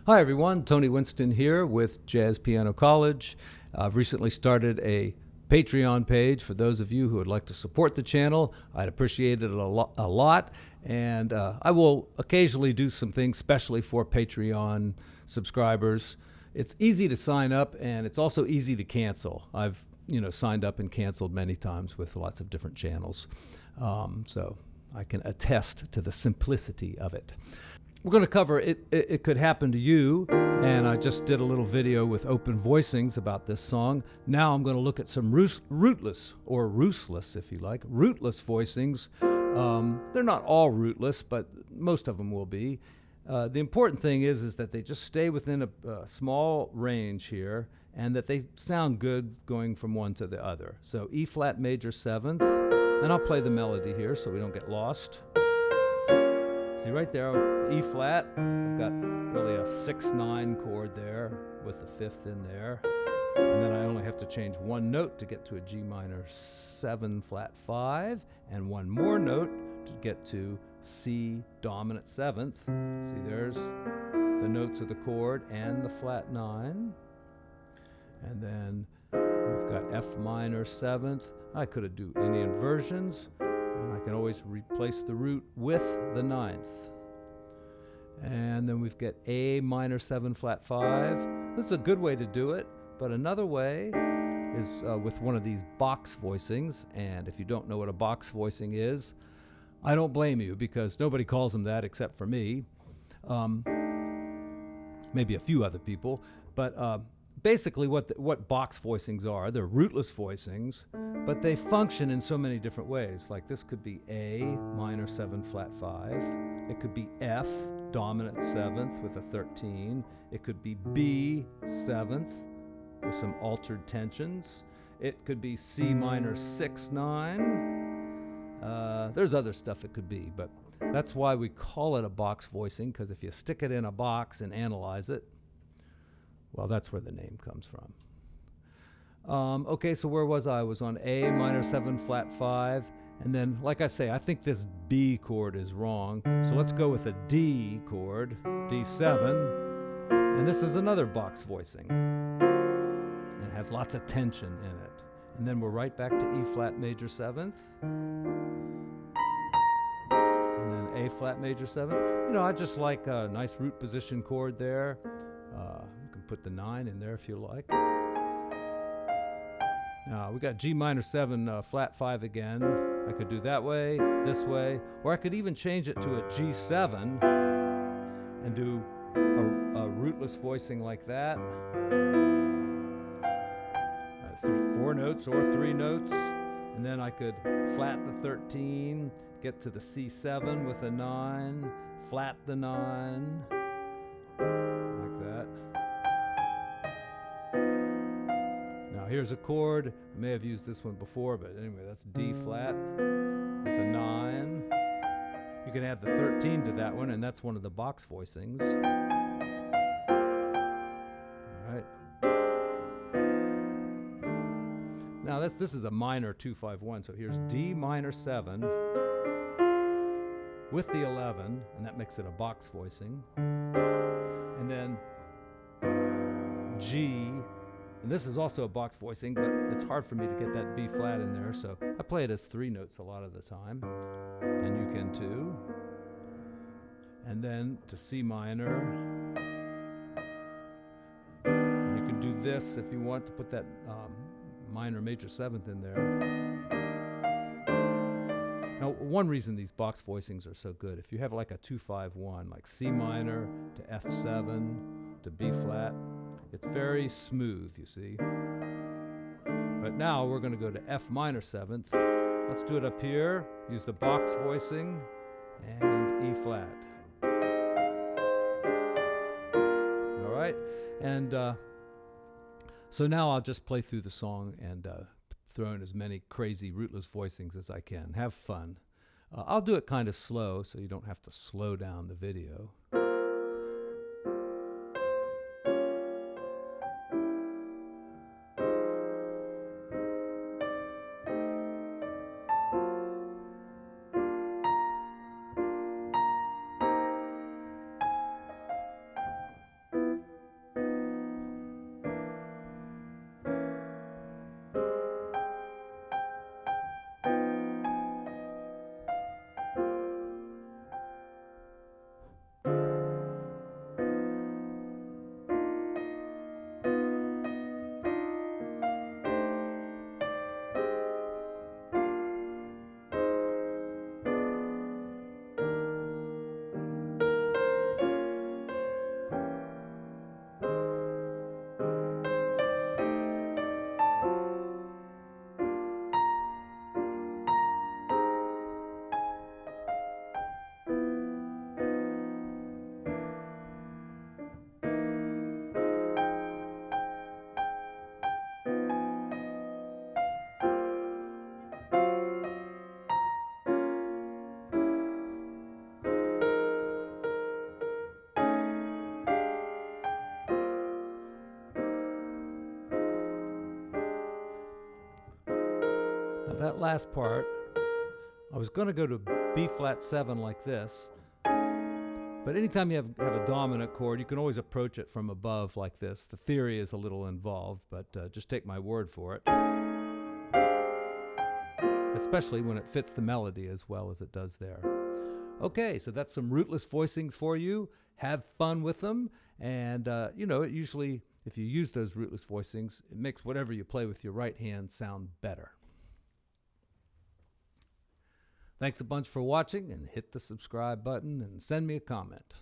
Hi everyone, Tony Winston here with Jazz Piano College. I've recently started a Patreon page for those of you who would like to support the channel. I'd appreciate it a lot, and I will occasionally do some things specially for Patreon subscribers. It's easy to sign up, and it's also easy to cancel. I've signed up and canceled many times with lots of different channels, so I can attest to the simplicity of it. We're going to cover It Could Happen to You, and I just did a little video with open voicings about this song. Now I'm going to look at some rootless, or rootless if you like, rootless voicings. They're not all rootless, but most of them will be. The important thing is that they just stay within a small range here, and that they sound good going from one to the other. So E flat major 7th, and I'll play the melody here so we don't get lost. See right there, E flat, I've got really a 6-9 chord there with the 5th in there. And then I only have to change one note to get to a G minor 7 flat 5, and one more note to get to C dominant 7th. See, there's the notes of the chord and the flat 9. And then we've got F minor 7th. I could do any inversions, and I can always replace the root with the 9th. And then we've got A minor 7 flat 5. This is a good way to do it, but another way is with one of these box voicings. And if you don't know what a box voicing is, I don't blame you, because nobody calls them that except for me. Maybe a few other people, but basically what box voicings are, they're rootless voicings, but they function in so many different ways. Like this could be A minor 7 flat 5. It could be F dominant 7th with a 13. It could be B 7th with some altered tensions. It could be C minor 6-9. There's other stuff it could be, but that's why we call it a box voicing, because if you stick it in a box and analyze it, well, that's where the name comes from. Okay, so where was I? I was on A minor 7 flat 5. And then, like I say, I think this B chord is wrong. So let's go with a D chord, D7. And this is another box voicing. And it has lots of tension in it. And then we're right back to E flat major 7th. And then A flat major 7th. I just like a nice root position chord there. You can put the 9 in there if you like. Now we got G minor 7 flat 5 again. I could do that way, this way, or I could even change it to a G7 and do a rootless voicing like that. 4 notes or 3 notes, and then I could flat the 13, get to the C7 with a 9, flat the 9, like that. Now here's a chord. I may have used this one before, but anyway, that's D flat with a 9. You can add the 13 to that one, and that's one of the box voicings. All right. Now this is a minor 2-5-1, so here's D minor 7 with the 11, and that makes it a box voicing. And then G. And this is also a box voicing, but it's hard for me to get that B flat in there, so I play it as 3 notes a lot of the time. And you can too. And then to C minor. And you can do this if you want to put that minor major 7th in there. Now, one reason these box voicings are so good, if you have like a 2-5-1, like C minor to F7 to B flat, it's very smooth, you see. But now we're going to go to F minor 7th. Let's do it up here. Use the box voicing and E flat. All right. And so now I'll just play through the song and throw in as many crazy rootless voicings as I can. Have fun. I'll do it kind of slow so you don't have to slow down the video. that last part, I was going to go to B flat 7 like this, but anytime you have a dominant chord, you can always approach it from above like this. The theory is a little involved, but just take my word for it. Especially when it fits the melody as well as it does there. Okay, so that's some rootless voicings for you. Have fun with them, and it usually, if you use those rootless voicings, it makes whatever you play with your right hand sound better. Thanks a bunch for watching, and hit the subscribe button and send me a comment.